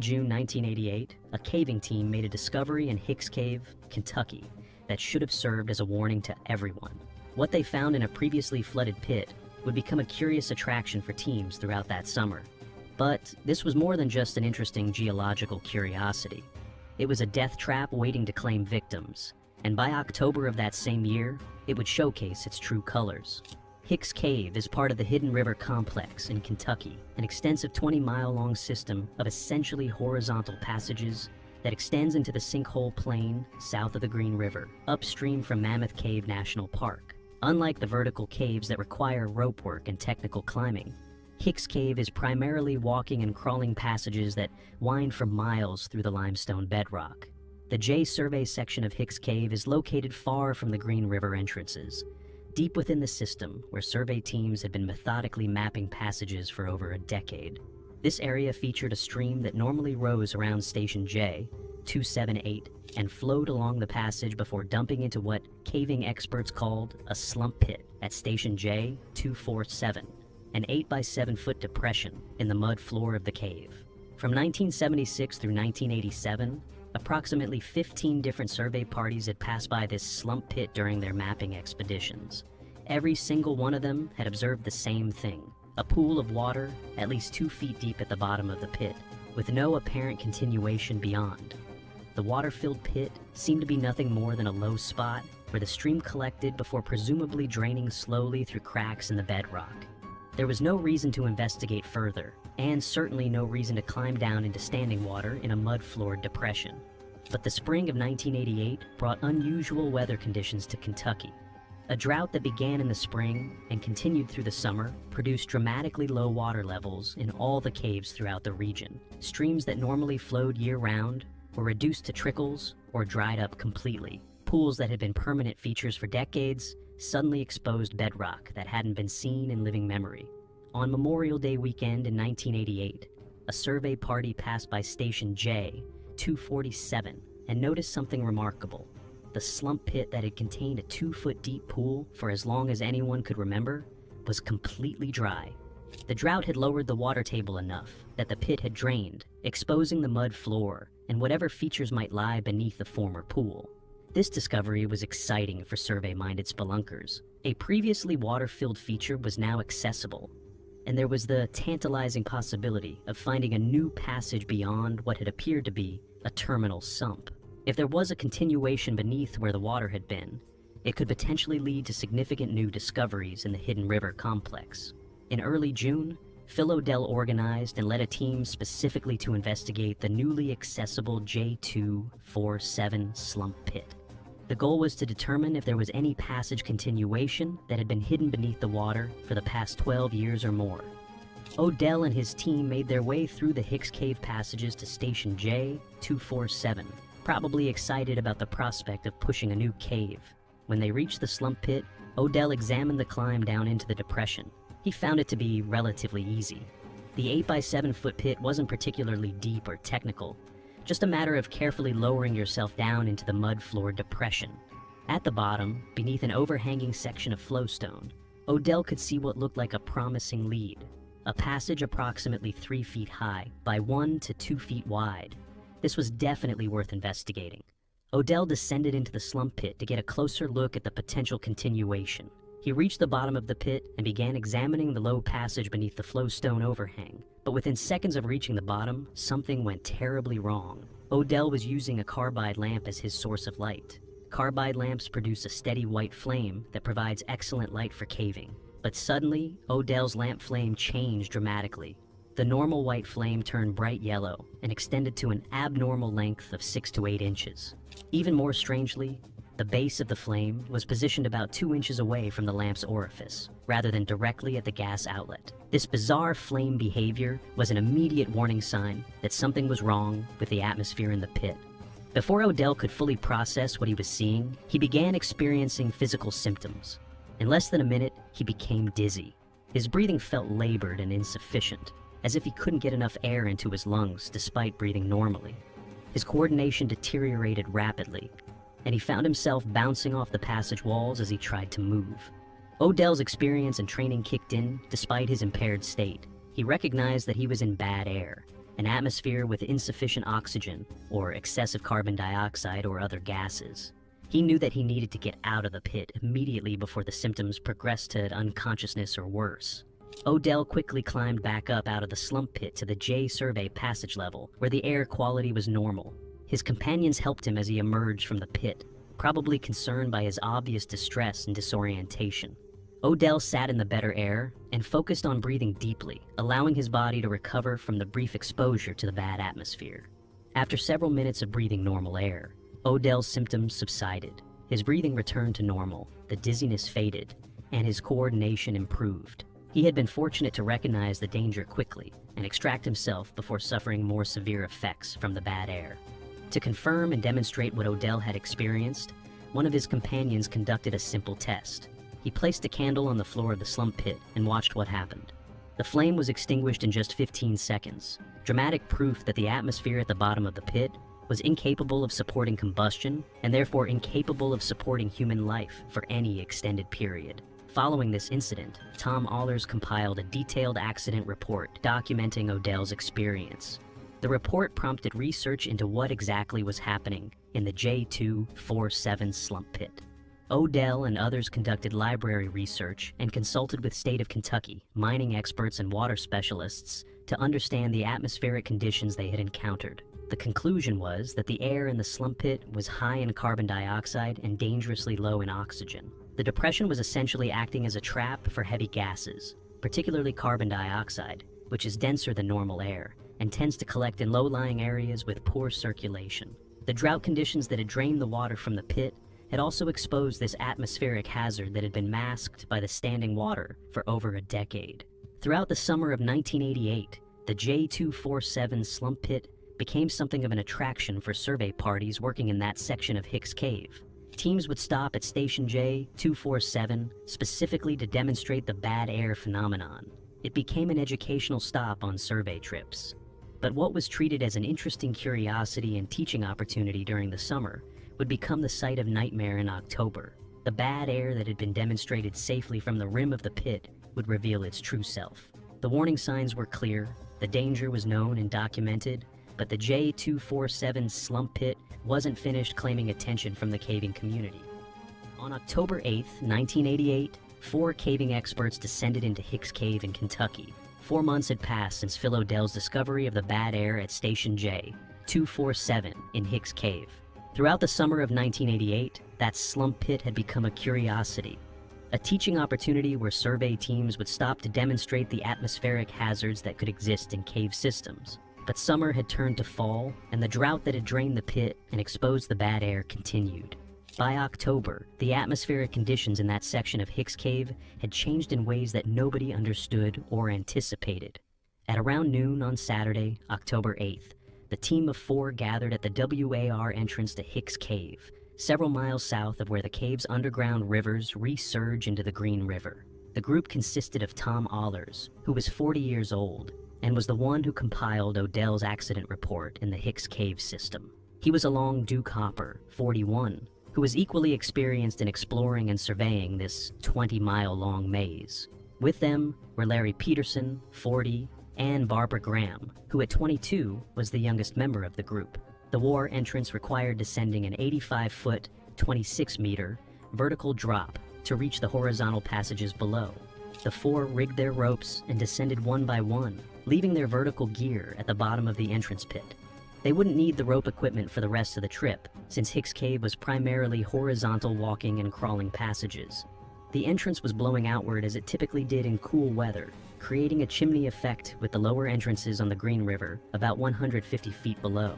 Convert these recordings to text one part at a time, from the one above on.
June 1988, a caving team made a discovery in Hicks Cave, Kentucky, that should have served as a warning to everyone. What they found in a previously flooded pit would become a curious attraction for teams throughout that summer. But this was more than just an interesting geological curiosity. It was a death trap waiting to claim victims, and by October of that same year, it would showcase its true colors. Hicks Cave is part of the Hidden River Complex in Kentucky, an extensive 20-mile-long system of essentially horizontal passages that extends into the Sinkhole Plain south of the Green River, upstream from Mammoth Cave National Park. Unlike the vertical caves that require rope work and technical climbing, Hicks Cave is primarily walking and crawling passages that wind for miles through the limestone bedrock. The J Survey section of Hicks Cave is located far from the Green River entrances, deep within the system where survey teams had been methodically mapping passages for over a decade. This area featured a stream that normally rose around Station J, 278, and flowed along the passage before dumping into what caving experts called a slump pit at Station J, 247, an 8-by-7-foot depression in the mud floor of the cave. From 1976 through 1987, approximately 15 different survey parties had passed by this slump pit during their mapping expeditions. Every single one of them had observed the same thing: a pool of water at least 2 feet deep at the bottom of the pit, with no apparent continuation beyond. The water-filled pit seemed to be nothing more than a low spot where the stream collected before presumably draining slowly through cracks in the bedrock. There was no reason to investigate further, and certainly no reason to climb down into standing water in a mud-floored depression. But the spring of 1988 brought unusual weather conditions to Kentucky. A drought that began in the spring and continued through the summer produced dramatically low water levels in all the caves throughout the region. Streams that normally flowed year-round were reduced to trickles or dried up completely. Pools that had been permanent features for decades suddenly exposed bedrock that hadn't been seen in living memory. On Memorial Day weekend in 1988, a survey party passed by Station J, 247, and noticed something remarkable. The slump pit that had contained a 2-foot deep pool for as long as anyone could remember was completely dry. The drought had lowered the water table enough that the pit had drained, exposing the mud floor and whatever features might lie beneath the former pool. This discovery was exciting for survey-minded spelunkers. A previously water-filled feature was now accessible, and there was the tantalizing possibility of finding a new passage beyond what had appeared to be a terminal sump. If there was a continuation beneath where the water had been, it could potentially lead to significant new discoveries in the Hidden River Complex. In early June, Phil Odell organized and led a team specifically to investigate the newly accessible J247 slump pit. The goal was to determine if there was any passage continuation that had been hidden beneath the water for the past 12 years or more. Odell and his team made their way through the Hicks Cave passages to Station J247, probably excited about the prospect of pushing a new cave. When they reached the slump pit, Odell examined the climb down into the depression. He found it to be relatively easy. The 8-by-7-foot pit wasn't particularly deep or technical, just a matter of carefully lowering yourself down into the mud-floored depression. At the bottom, beneath an overhanging section of flowstone, Odell could see what looked like a promising lead, a passage approximately 3 feet high by 1 to 2 feet wide. This was definitely worth investigating. Odell descended into the slump pit to get a closer look at the potential continuation. He reached the bottom of the pit and began examining the low passage beneath the flowstone overhang. But within seconds of reaching the bottom, something went terribly wrong. Odell was using a carbide lamp as his source of light. Carbide lamps produce a steady white flame that provides excellent light for caving. But suddenly, Odell's lamp flame changed dramatically. The normal white flame turned bright yellow and extended to an abnormal length of 6 to 8 inches. Even more strangely, the base of the flame was positioned about 2 inches away from the lamp's orifice, rather than directly at the gas outlet. This bizarre flame behavior was an immediate warning sign that something was wrong with the atmosphere in the pit. Before Odell could fully process what he was seeing, he began experiencing physical symptoms. In less than a minute, he became dizzy. His breathing felt labored and insufficient, as if he couldn't get enough air into his lungs despite breathing normally. His coordination deteriorated rapidly, and he found himself bouncing off the passage walls as he tried to move. Odell's experience and training kicked in despite his impaired state. He recognized that he was in bad air, an atmosphere with insufficient oxygen or excessive carbon dioxide or other gases. He knew that he needed to get out of the pit immediately before the symptoms progressed to unconsciousness or worse. Odell quickly climbed back up out of the slump pit to the J survey passage level, where the air quality was normal. His companions helped him as he emerged from the pit, probably concerned by his obvious distress and disorientation. Odell sat in the better air and focused on breathing deeply, allowing his body to recover from the brief exposure to the bad atmosphere. After several minutes of breathing normal air, Odell's symptoms subsided. His breathing returned to normal, the dizziness faded, and his coordination improved. He had been fortunate to recognize the danger quickly and extract himself before suffering more severe effects from the bad air. To confirm and demonstrate what Odell had experienced, one of his companions conducted a simple test. He placed a candle on the floor of the slump pit and watched what happened. The flame was extinguished in just 15 seconds, dramatic proof that the atmosphere at the bottom of the pit was incapable of supporting combustion and therefore incapable of supporting human life for any extended period. Following this incident, Tom Allers compiled a detailed accident report documenting Odell's experience. The report prompted research into what exactly was happening in the J247 slump pit. Odell and others conducted library research and consulted with State of Kentucky mining experts and water specialists to understand the atmospheric conditions they had encountered. The conclusion was that the air in the slump pit was high in carbon dioxide and dangerously low in oxygen. The depression was essentially acting as a trap for heavy gases, particularly carbon dioxide, which is denser than normal air and tends to collect in low-lying areas with poor circulation. The drought conditions that had drained the water from the pit had also exposed this atmospheric hazard that had been masked by the standing water for over a decade. Throughout the summer of 1988, the J247 slump pit became something of an attraction for survey parties working in that section of Hicks Cave. Teams would stop at Station J247 specifically to demonstrate the bad air phenomenon. It became an educational stop on survey trips. But what was treated as an interesting curiosity and teaching opportunity during the summer would become the site of nightmare in October. The bad air that had been demonstrated safely from the rim of the pit would reveal its true self. The warning signs were clear, the danger was known and documented, but the J247 slump pit wasn't finished claiming attention from the caving community. On October 8, 1988, 4 caving experts descended into Hicks Cave in Kentucky. 4 months had passed since Phil Odell's discovery of the bad air at Station J247 in Hicks Cave. Throughout the summer of 1988, that slump pit had become a curiosity, a teaching opportunity where survey teams would stop to demonstrate the atmospheric hazards that could exist in cave systems. But summer had turned to fall, and the drought that had drained the pit and exposed the bad air continued. By October, the atmospheric conditions in that section of Hicks Cave had changed in ways that nobody understood or anticipated. At around noon on Saturday, October 8th, the team of 4 gathered at the WAR entrance to Hicks Cave, several miles south of where the cave's underground rivers resurge into the Green River. The group consisted of Tom Allers, who was 40 years old, and was the one who compiled Odell's accident report in the Hicks Cave system. He was along Duke Hopper, 41, who was equally experienced in exploring and surveying this 20-mile-long maze. With them were Larry Peterson, 40, and Barbara Graham, who at 22 was the youngest member of the group. The war entrance required descending an 85-foot, 26-meter vertical drop to reach the horizontal passages below. The 4 rigged their ropes and descended one by one, leaving their vertical gear at the bottom of the entrance pit. They wouldn't need the rope equipment for the rest of the trip, since Hicks Cave was primarily horizontal walking and crawling passages. The entrance was blowing outward as it typically did in cool weather, creating a chimney effect with the lower entrances on the Green River about 150 feet below.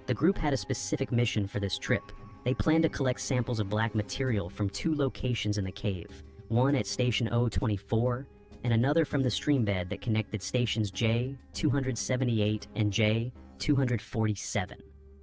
The group had a specific mission for this trip. They planned to collect samples of black material from 2 locations in the cave, one at Station O24 and another from the stream bed that connected stations J278 and J247.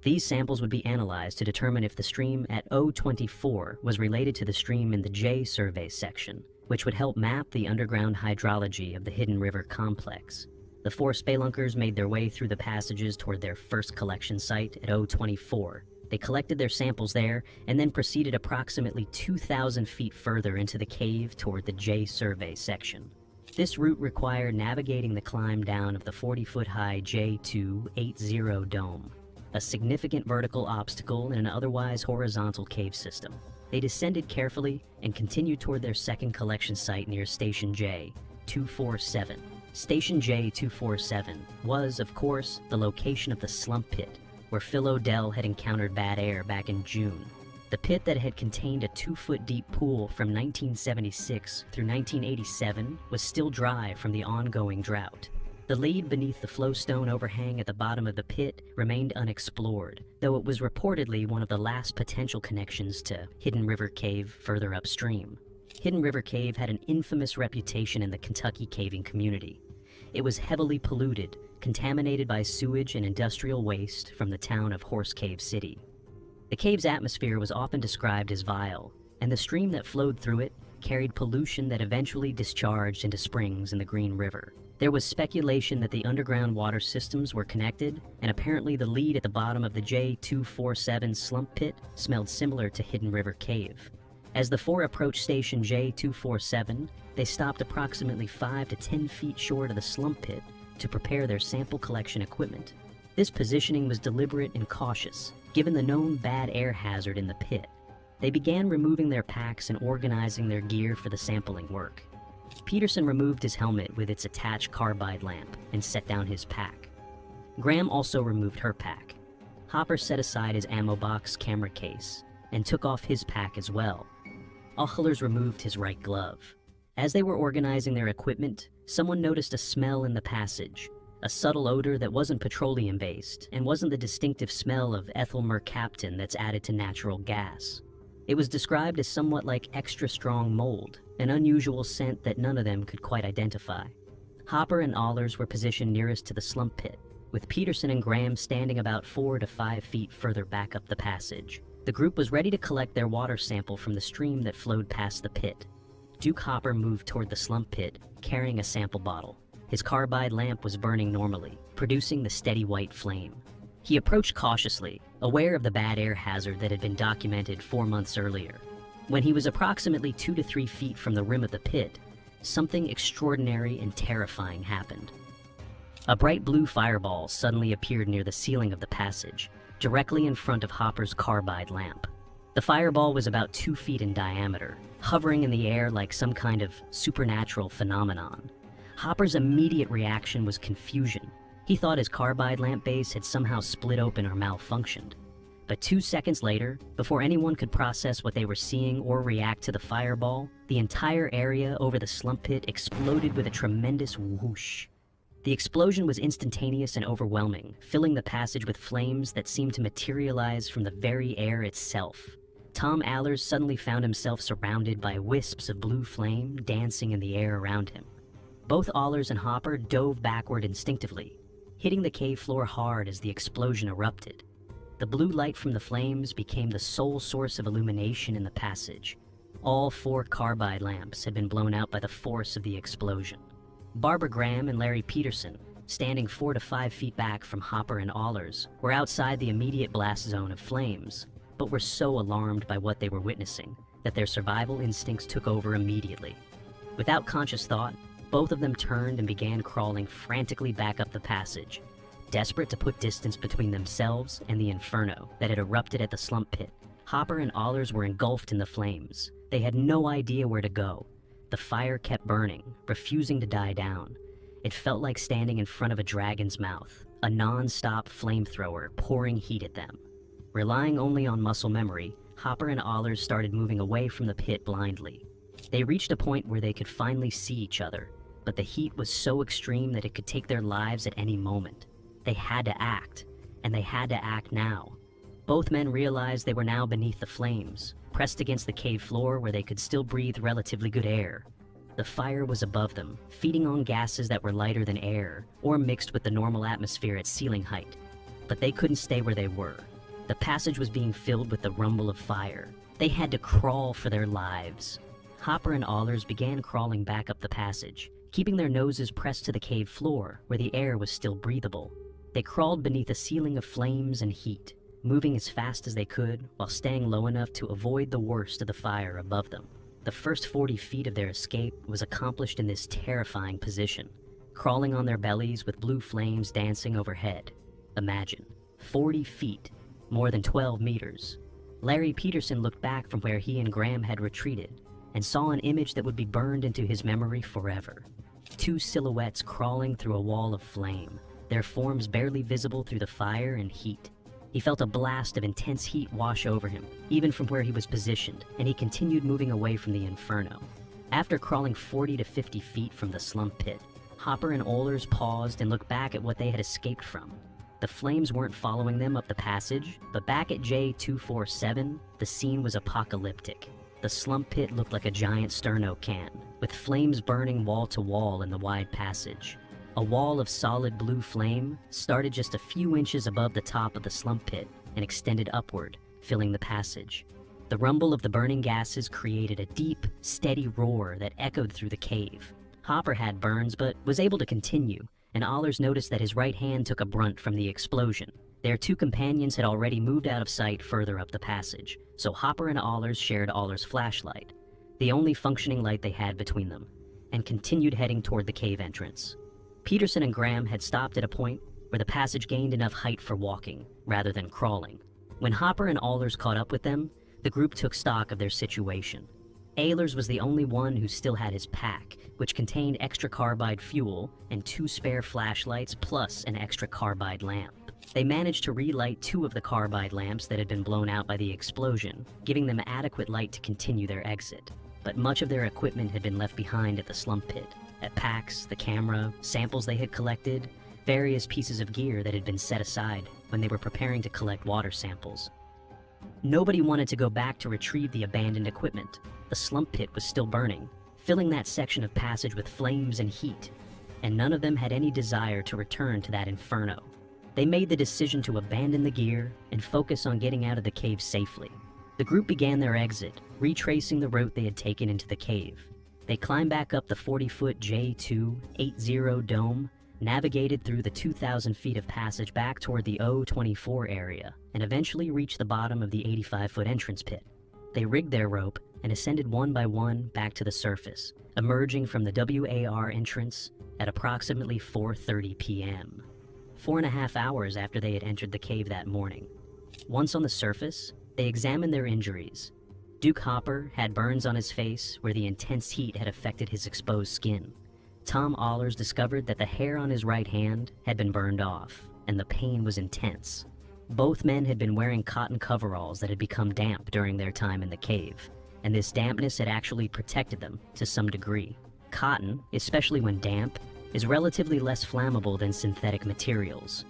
These samples would be analyzed to determine if the stream at O24 was related to the stream in the J survey section, which would help map the underground hydrology of the Hidden River complex. The 4 spelunkers made their way through the passages toward their first collection site at O24. They collected their samples there and then proceeded approximately 2,000 feet further into the cave toward the J survey section. This route required navigating the climb down of the 40-foot-high J280 dome, a significant vertical obstacle in an otherwise horizontal cave system. They descended carefully and continued toward their second collection site near Station J247. Station J247 was, of course, the location of the slump pit, where Phil Odell had encountered bad air back in June. The pit that had contained a 2-foot-deep pool from 1976 through 1987 was still dry from the ongoing drought. The lead beneath the flowstone overhang at the bottom of the pit remained unexplored, though it was reportedly one of the last potential connections to Hidden River Cave further upstream. Hidden River Cave had an infamous reputation in the Kentucky caving community. It was heavily polluted, contaminated by sewage and industrial waste from the town of Horse Cave City. The cave's atmosphere was often described as vile, and the stream that flowed through it carried pollution that eventually discharged into springs in the Green River. There was speculation that the underground water systems were connected, and apparently the lead at the bottom of the J247 slump pit smelled similar to Hidden River Cave. As the four approached Station J247, they stopped approximately 5 to 10 feet short of the slump pit to prepare their sample collection equipment. This positioning was deliberate and cautious, given the known bad air hazard in the pit. They began removing their packs and organizing their gear for the sampling work. Peterson removed his helmet with its attached carbide lamp and set down his pack. Graham also removed her pack. Hopper set aside his ammo box camera case and took off his pack as well. Auchlers removed his right glove. As they were organizing their equipment, someone noticed a smell in the passage, a subtle odor that wasn't petroleum-based and wasn't the distinctive smell of ethyl mercaptan that's added to natural gas. It was described as somewhat like extra-strong mold, an unusual scent that none of them could quite identify. Hopper and Auchlers were positioned nearest to the slump pit, with Peterson and Graham standing about 4 to 5 feet further back up the passage. The group was ready to collect their water sample from the stream that flowed past the pit. Duke Hopper moved toward the slump pit, carrying a sample bottle. His carbide lamp was burning normally, producing the steady white flame. He approached cautiously, aware of the bad air hazard that had been documented 4 months earlier. When he was approximately 2 to 3 feet from the rim of the pit, something extraordinary and terrifying happened. A bright blue fireball suddenly appeared near the ceiling of the passage, directly in front of Hopper's carbide lamp. The fireball was about 2 feet in diameter, hovering in the air like some kind of supernatural phenomenon. Hopper's immediate reaction was confusion. He thought his carbide lamp base had somehow split open or malfunctioned. But 2 seconds later, before anyone could process what they were seeing or react to the fireball, the entire area over the slump pit exploded with a tremendous whoosh. The explosion was instantaneous and overwhelming, filling the passage with flames that seemed to materialize from the very air itself. Tom Allers suddenly found himself surrounded by wisps of blue flame dancing in the air around him. Both Auchlers and Hopper dove backward instinctively, hitting the cave floor hard as the explosion erupted. The blue light from the flames became the sole source of illumination in the passage. All 4 carbide lamps had been blown out by the force of the explosion. Barbara Graham and Larry Peterson, standing 4 to 5 feet back from Hopper and Auchlers, were outside the immediate blast zone of flames, but were so alarmed by what they were witnessing that their survival instincts took over immediately. Without conscious thought, both of them turned and began crawling frantically back up the passage, desperate to put distance between themselves and the inferno that had erupted at the slump pit. Hopper and Auchlers were engulfed in the flames. They had no idea where to go. The fire kept burning, refusing to die down. It felt like standing in front of a dragon's mouth, a non-stop flamethrower pouring heat at them. Relying only on muscle memory, Hopper and Auchlers started moving away from the pit blindly. They reached a point where they could finally see each other, but the heat was so extreme that it could take their lives at any moment. They had to act, and they had to act now. Both men realized they were now beneath the flames, pressed against the cave floor where they could still breathe relatively good air. The fire was above them, feeding on gases that were lighter than air, or mixed with the normal atmosphere at ceiling height. But they couldn't stay where they were. The passage was being filled with the rumble of fire. They had to crawl for their lives. Hopper and Auchlers began crawling back up the passage, keeping their noses pressed to the cave floor where the air was still breathable. They crawled beneath a ceiling of flames and heat, moving as fast as they could while staying low enough to avoid the worst of the fire above them. The first 40 feet of their escape was accomplished in this terrifying position, crawling on their bellies with blue flames dancing overhead. Imagine, 40 feet, more than 12 meters. Larry Peterson looked back from where he and Graham had retreated and saw an image that would be burned into his memory forever. Two silhouettes crawling through a wall of flame, their forms barely visible through the fire and heat. He felt a blast of intense heat wash over him, even from where he was positioned, and he continued moving away from the inferno. After crawling 40 to 50 feet from the slump pit, Hopper and Ohlers paused and looked back at what they had escaped from. The flames weren't following them up the passage, but back at J247, the scene was apocalyptic. The slump pit looked like a giant sterno can, with flames burning wall to wall in the wide passage. A wall of solid blue flame started just a few inches above the top of the slump pit and extended upward, filling the passage. The rumble of the burning gases created a deep, steady roar that echoed through the cave. Hopper had burns but was able to continue, and Ohlers noticed that his right hand took a brunt from the explosion. Their two companions had already moved out of sight further up the passage, so Hopper and Ohlers shared Ohlers' flashlight, the only functioning light they had between them, and continued heading toward the cave entrance. Peterson and Graham had stopped at a point where the passage gained enough height for walking, rather than crawling. When Hopper and Ohlers caught up with them, the group took stock of their situation. Ohlers was the only one who still had his pack, which contained extra carbide fuel and 2 spare flashlights plus an extra carbide lamp. They managed to relight 2 of the carbide lamps that had been blown out by the explosion, giving them adequate light to continue their exit. But much of their equipment had been left behind at the slump pit. At packs, the camera, samples they had collected, various pieces of gear that had been set aside when they were preparing to collect water samples. Nobody wanted to go back to retrieve the abandoned equipment. The slump pit was still burning, filling that section of passage with flames and heat, and none of them had any desire to return to that inferno. They made the decision to abandon the gear and focus on getting out of the cave safely. The group began their exit, retracing the route they had taken into the cave. They climbed back up the 40-foot J280 dome, navigated through the 2,000 feet of passage back toward the O24 area, and eventually reached the bottom of the 85-foot entrance pit. They rigged their rope and ascended one by one back to the surface, emerging from the WAR entrance at approximately 4:30 p.m. 4.5 hours after they had entered the cave that morning. Once on the surface, they examined their injuries. Duke Hopper had burns on his face where the intense heat had affected his exposed skin. Tom Ohlers discovered that the hair on his right hand had been burned off, and the pain was intense. Both men had been wearing cotton coveralls that had become damp during their time in the cave, and this dampness had actually protected them to some degree. Cotton, especially when damp, is relatively less flammable than synthetic materials,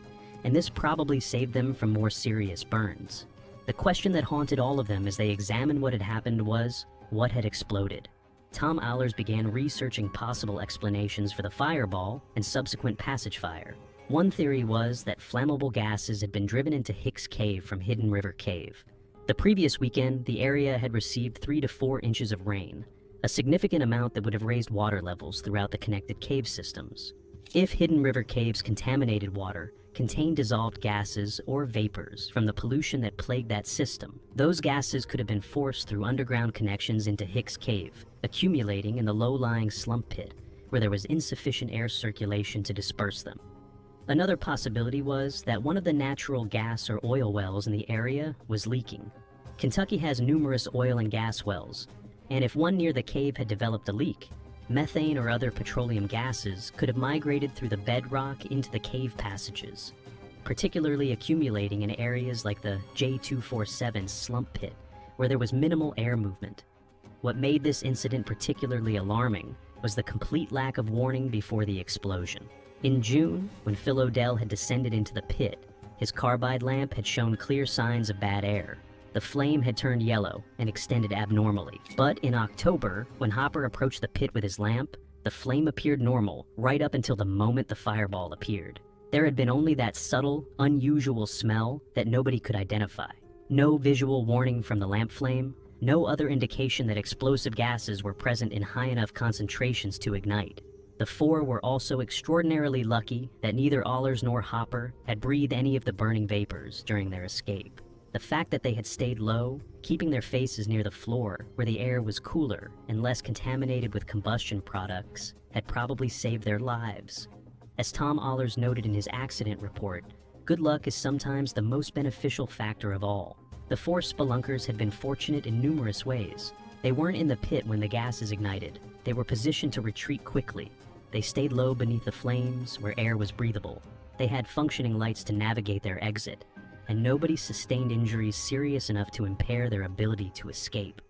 and this probably saved them from more serious burns. The question that haunted all of them as they examined what had happened was, what had exploded? Tom Ohlers began researching possible explanations for the fireball and subsequent passage fire. One theory was that flammable gases had been driven into Hicks Cave from Hidden River Cave. The previous weekend, the area had received 3 to 4 inches of rain, a significant amount that would have raised water levels throughout the connected cave systems. If Hidden River Cave's contaminated water contained dissolved gases or vapors from the pollution that plagued that system, those gases could have been forced through underground connections into Hicks Cave, accumulating in the low-lying slump pit, where there was insufficient air circulation to disperse them. Another possibility was that one of the natural gas or oil wells in the area was leaking. Kentucky has numerous oil and gas wells, and if one near the cave had developed a leak, methane or other petroleum gases could have migrated through the bedrock into the cave passages, particularly accumulating in areas like the J247 slump pit, where there was minimal air movement. What made this incident particularly alarming was the complete lack of warning before the explosion. In June, when Phil Odell had descended into the pit, his carbide lamp had shown clear signs of bad air. The flame had turned yellow and extended abnormally. But in October, when Hopper approached the pit with his lamp, the flame appeared normal right up until the moment the fireball appeared. There had been only that subtle, unusual smell that nobody could identify. No visual warning from the lamp flame, no other indication that explosive gases were present in high enough concentrations to ignite. The four were also extraordinarily lucky that neither Ohlers nor Hopper had breathed any of the burning vapors during their escape. The fact that they had stayed low, keeping their faces near the floor where the air was cooler and less contaminated with combustion products, had probably saved their lives. As Tom Allers noted in his accident report, good luck is sometimes the most beneficial factor of all. The four spelunkers had been fortunate in numerous ways. They weren't in the pit when the gases ignited. They were positioned to retreat quickly. They stayed low beneath the flames where air was breathable. They had functioning lights to navigate their exit, and nobody sustained injuries serious enough to impair their ability to escape.